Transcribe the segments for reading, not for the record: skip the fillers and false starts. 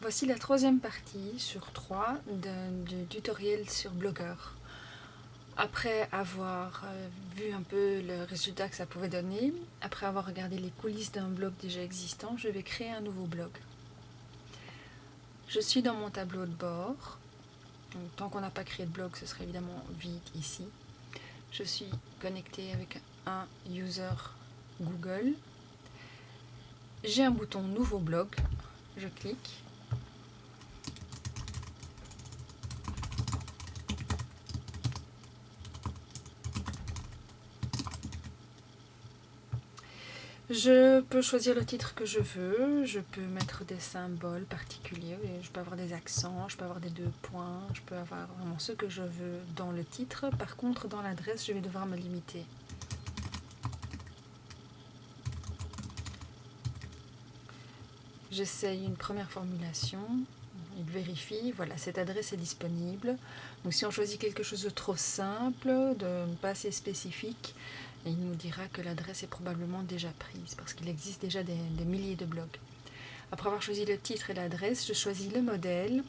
Voici la troisième partie sur 3 du tutoriel sur Blogger. Après avoir vu un peu le résultat que ça pouvait donner, après avoir regardé les coulisses d'un blog déjà existant, je vais créer un nouveau blog. Je suis dans mon tableau de bord. Donc, tant qu'on n'a pas créé de blog, ce serait évidemment vide ici. Je suis connectée avec un user Google. J'ai un bouton nouveau blog. Je clique. Je peux choisir le titre que je veux, je peux mettre des symboles particuliers, je peux avoir des accents, je peux avoir des 2 points, je peux avoir vraiment ce que je veux dans le titre. Par contre, dans l'adresse, je vais devoir me limiter. J'essaye une première formulation, il vérifie, voilà, cette adresse est disponible. Donc si on choisit quelque chose de trop simple, de pas assez spécifique, il nous dira que l'adresse est probablement déjà prise, parce qu'il existe déjà des milliers de blogs. Après avoir choisi le titre et l'adresse, je choisis le modèle.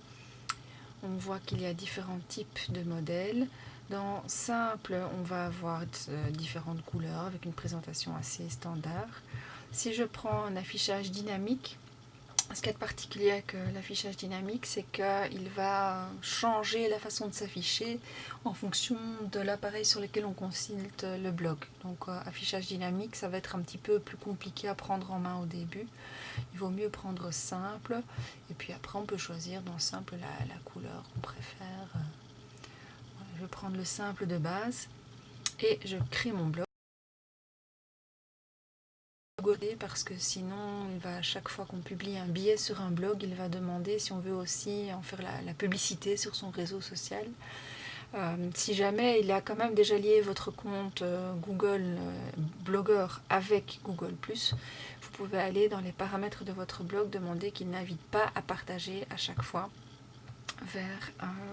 On voit qu'il y a différents types de modèles. Dans simple, on va avoir différentes couleurs avec une présentation assez standard. Si je prends un affichage dynamique, ce qu'il y a de particulier avec l'affichage dynamique, c'est qu'il va changer la façon de s'afficher en fonction de l'appareil sur lequel on consulte le blog. Donc affichage dynamique, ça va être un petit peu plus compliqué à prendre en main au début. Il vaut mieux prendre simple, et puis après on peut choisir dans simple la couleur qu'on préfère. Voilà, je vais prendre le simple de base, et je crée mon blog. Parce que sinon, il va, à chaque fois qu'on publie un billet sur un blog, il va demander si on veut aussi en faire la publicité sur son réseau social. Si jamais il a quand même déjà lié votre compte Google Blogger avec Google+, vous pouvez aller dans les paramètres de votre blog, demander qu'il n'invite pas à partager à chaque fois vers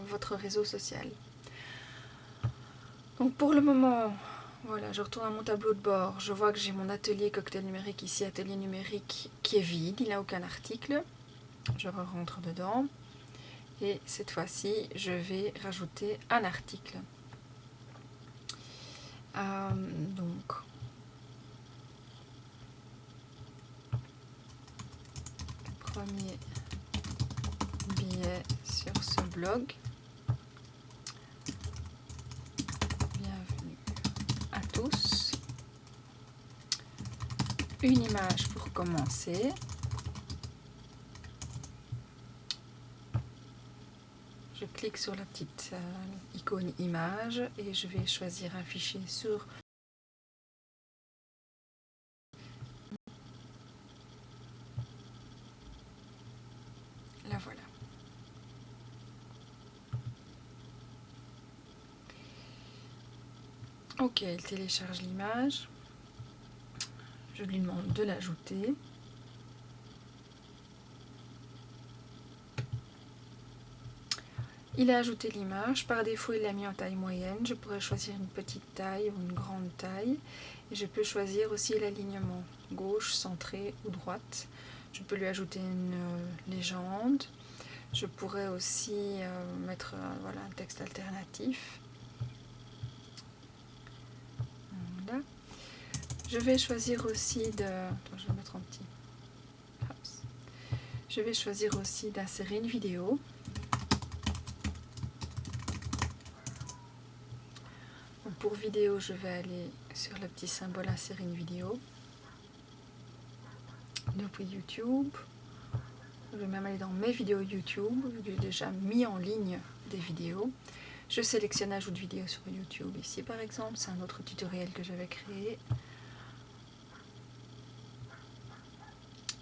votre réseau social. Donc pour le moment, voilà, je retourne à mon tableau de bord, je vois que j'ai mon atelier cocktail numérique ici, atelier numérique qui est vide, il n'a aucun article. Je rentre dedans et cette fois-ci, je vais rajouter un article. Donc, premier billet sur ce blog. Bienvenue à tous. Une image pour commencer. Je clique sur la petite icône image et je vais choisir afficher sur la voilà. Ok, il télécharge l'image. Je lui demande de l'ajouter. Il a ajouté l'image. Par défaut, il l'a mis en taille moyenne. Je pourrais choisir une petite taille ou une grande taille. Et je peux choisir aussi l'alignement, gauche, centré ou droite. Je peux lui ajouter une légende. Je pourrais aussi mettre voilà, un texte alternatif. Voilà. Je vais choisir aussi de... Attends, je vais mettre en petit. Je vais choisir aussi d'insérer une vidéo. Donc pour vidéo, je vais aller sur le petit symbole insérer une vidéo. Depuis YouTube. Je vais même aller dans mes vidéos YouTube, vu que j'ai déjà mis en ligne des vidéos. Je sélectionne ajout de vidéo sur YouTube ici par exemple, c'est un autre tutoriel que j'avais créé.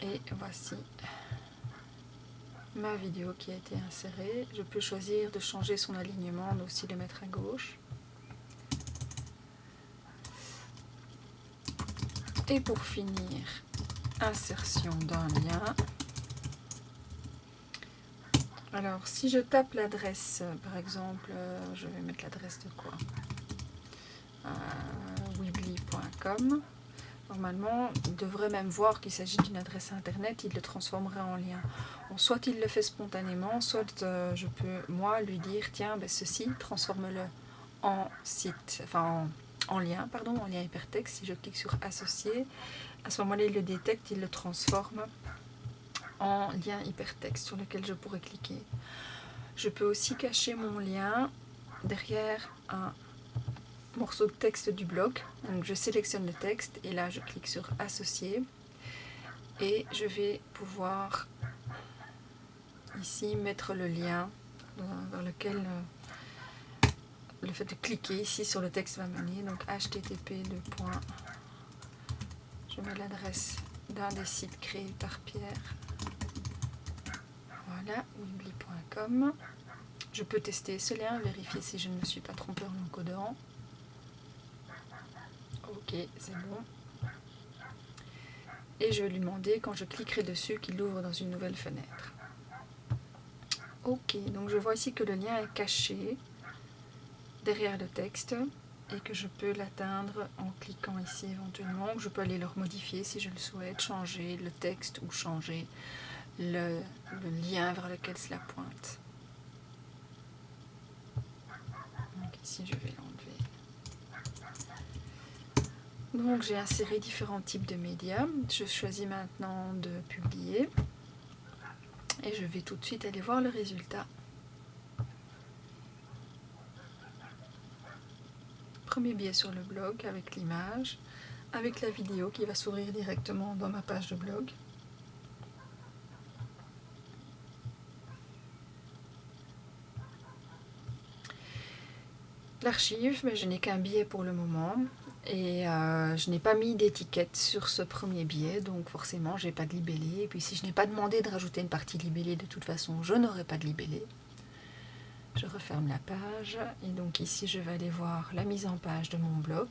Et voici ma vidéo qui a été insérée. Je peux choisir de changer son alignement, mais aussi le mettre à gauche. Et pour finir, insertion d'un lien. Alors si je tape l'adresse, par exemple, je vais mettre l'adresse de quoi, weebly.com. Normalement, il devrait même voir qu'il s'agit d'une adresse internet, il le transformerait en lien. Bon, soit il le fait spontanément, soit je peux, moi, lui dire, tiens, ben, ceci, transforme-le en site, enfin en lien, pardon, en lien hypertexte. Si je clique sur associer, à ce moment-là, il le détecte, il le transforme en lien hypertexte sur lequel je pourrais cliquer. Je peux aussi cacher mon lien derrière un morceau de texte du blog. Donc je sélectionne le texte et là je clique sur associer et je vais pouvoir ici mettre le lien dans lequel le fait de cliquer ici sur le texte va mener. Donc http je mets l'adresse d'un des sites créés par Pierre. Voilà, weebly.com. Je peux tester ce lien, vérifier si je ne me suis pas trompée en encodant. Ok, c'est bon. Et je vais lui demander, quand je cliquerai dessus, qu'il l'ouvre dans une nouvelle fenêtre. Ok, donc je vois ici que le lien est caché derrière le texte et que je peux l'atteindre en cliquant ici éventuellement. Je peux aller le modifier si je le souhaite, changer le texte ou changer le lien vers lequel cela pointe. Donc ici je vais l'enlever. Donc j'ai inséré différents types de médias. Je choisis maintenant de publier et je vais tout de suite aller voir le résultat. Premier biais sur le blog avec l'image, avec la vidéo qui va s'ouvrir directement dans ma page de blog. L'archive, mais je n'ai qu'un biais pour le moment et je n'ai pas mis d'étiquette sur ce premier biais, donc forcément je n'ai pas de libellé. Et puis si je n'ai pas demandé de rajouter une partie libellée, de toute façon je n'aurai pas de libellé. Je referme la page et donc ici je vais aller voir la mise en page de mon blog.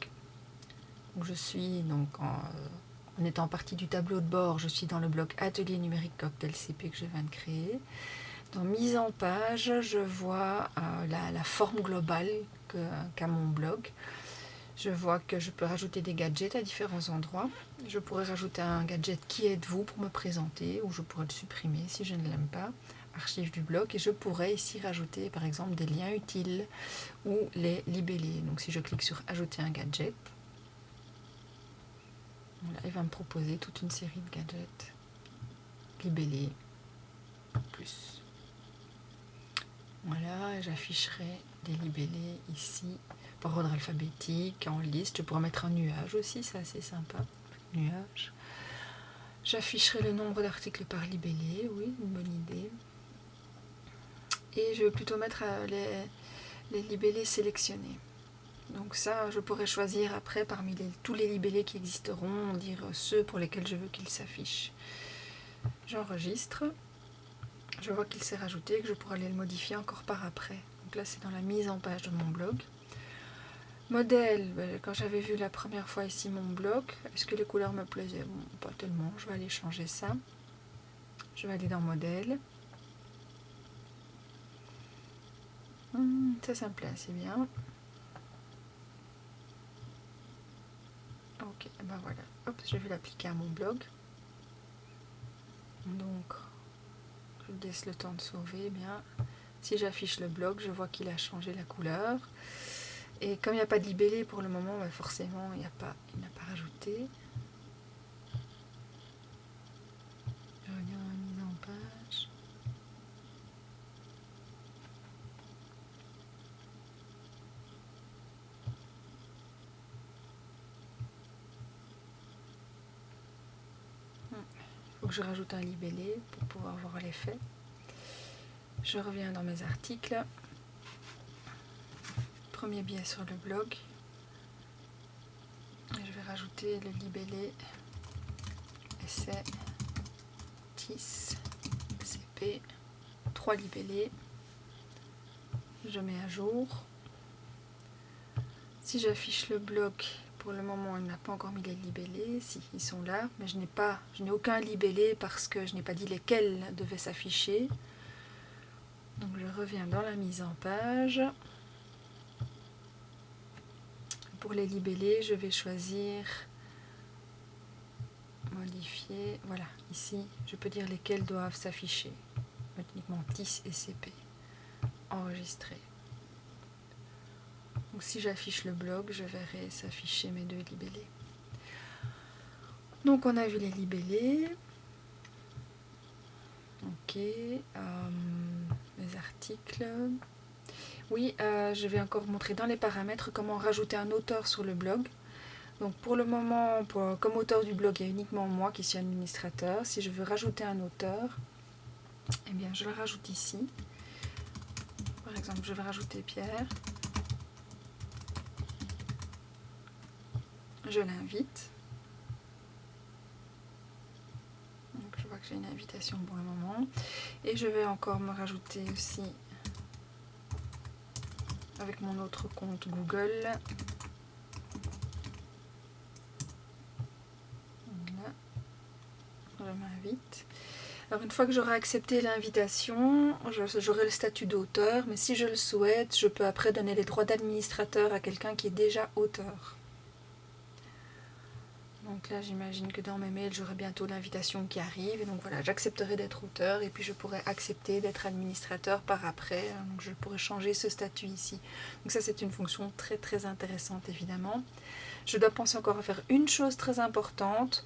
Donc je suis donc en étant partie du tableau de bord, je suis dans le bloc Atelier numérique Cocktail CP que je viens de créer. Dans mise en page, je vois la forme globale qu'a mon blog. Je vois que je peux rajouter des gadgets à différents endroits. Je pourrais rajouter un gadget qui êtes-vous pour me présenter ou je pourrais le supprimer si je ne l'aime pas. Archive du blog et je pourrais ici rajouter par exemple des liens utiles ou les libeller. Donc si je clique sur ajouter un gadget, voilà, il va me proposer toute une série de gadgets libellés plus. Voilà, et j'afficherai des libellés ici par ordre alphabétique, en liste. Je pourrais mettre un nuage aussi, c'est assez sympa. Nuage. J'afficherai le nombre d'articles par libellé, oui, une bonne idée. Et je vais plutôt mettre les libellés sélectionnés. Donc ça, je pourrais choisir après parmi tous les libellés qui existeront, dire ceux pour lesquels je veux qu'ils s'affichent. J'enregistre. Je vois qu'il s'est rajouté et que je pourrais aller le modifier encore par après. Donc là, c'est dans la mise en page de mon blog. Modèle, quand j'avais vu la première fois ici mon blog, est-ce que les couleurs me plaisaient? Bon, pas tellement, je vais aller changer ça. Je vais aller dans modèle. Ça me plaît assez bien. Ok, ben voilà. Hop, je vais l'appliquer à mon blog. Donc, je laisse le temps de sauver. Eh bien, si j'affiche le blog, je vois qu'il a changé la couleur. Et comme il n'y a pas de libellé pour le moment, ben forcément, il n'a pas rajouté. Je reviens dans la mise en page. Il faut que je rajoute un libellé pour pouvoir voir l'effet. Je reviens dans mes articles. Premier biais sur le blog. Et je vais rajouter le libellé essai TIS CP. 3 libellés. Je mets à jour. Si j'affiche le blog, pour le moment il n'a pas encore mis les libellés. Si, ils sont là, mais je n'ai aucun libellé parce que je n'ai pas dit lesquels devaient s'afficher. Donc je reviens dans la mise en page. Pour les libellés, je vais choisir modifier, voilà, ici, je peux dire lesquels doivent s'afficher. Uniquement TIS et CP. Enregistrer. Donc si j'affiche le blog, je verrai s'afficher mes 2 libellés. Donc on a vu les libellés. Ok. Les articles. Oui, je vais encore vous montrer dans les paramètres comment rajouter un auteur sur le blog. Donc pour le moment, comme auteur du blog, il y a uniquement moi qui suis administrateur. Si je veux rajouter un auteur, eh bien je le rajoute ici. Par exemple, je vais rajouter Pierre. Je l'invite. Donc je vois que j'ai une invitation pour le moment. Et je vais encore me rajouter aussi avec mon autre compte Google. Voilà. Je m'invite. Alors une fois que j'aurai accepté l'invitation, j'aurai le statut d'auteur, mais si je le souhaite, je peux après donner les droits d'administrateur à quelqu'un qui est déjà auteur. Donc là, j'imagine que dans mes mails, j'aurai bientôt l'invitation qui arrive. Et donc voilà, j'accepterai d'être auteur et puis je pourrai accepter d'être administrateur par après. Donc je pourrai changer ce statut ici. Donc ça, c'est une fonction très très intéressante évidemment. Je dois penser encore à faire une chose très importante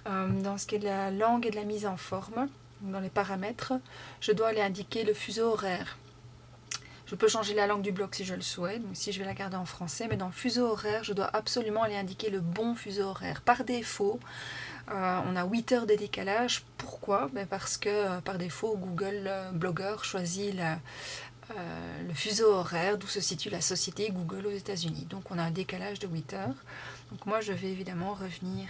dans ce qui est de la langue et de la mise en forme. Dans les paramètres, je dois aller indiquer le fuseau horaire. Je peux changer la langue du blog si je le souhaite, donc ici je vais la garder en français, mais dans le fuseau horaire, je dois absolument aller indiquer le bon fuseau horaire. Par défaut, on a 8 heures de décalage. Pourquoi? Parce que par défaut, Google Blogger choisit le fuseau horaire d'où se situe la société Google aux États-Unis. Donc on a un décalage de 8 heures. Donc moi je vais évidemment revenir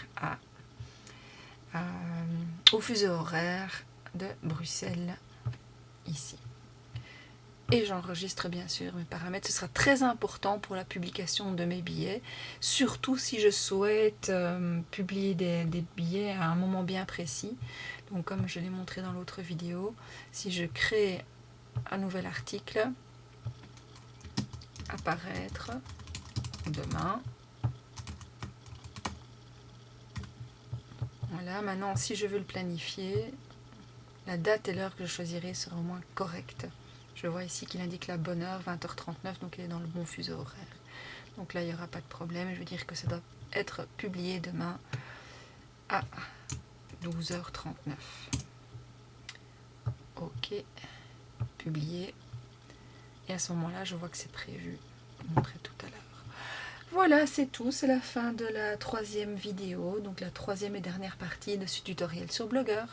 au fuseau horaire de Bruxelles ici. Et j'enregistre bien sûr mes paramètres. Ce sera très important pour la publication de mes billets, surtout si je souhaite publier des billets à un moment bien précis. Donc comme je l'ai montré dans l'autre vidéo, si je crée un nouvel article, apparaître demain. Voilà, maintenant si je veux le planifier, la date et l'heure que je choisirai sera au moins correcte. Je vois ici qu'il indique la bonne heure, 20h39, donc il est dans le bon fuseau horaire. Donc là, il n'y aura pas de problème. Je veux dire que ça doit être publié demain à 12h39. Ok, publié. Et à ce moment-là, je vois que c'est prévu. Je vous montrer tout à l'heure. Voilà, c'est tout. C'est la fin de la 3e vidéo, donc la 3e et dernière partie de ce tutoriel sur Blogger.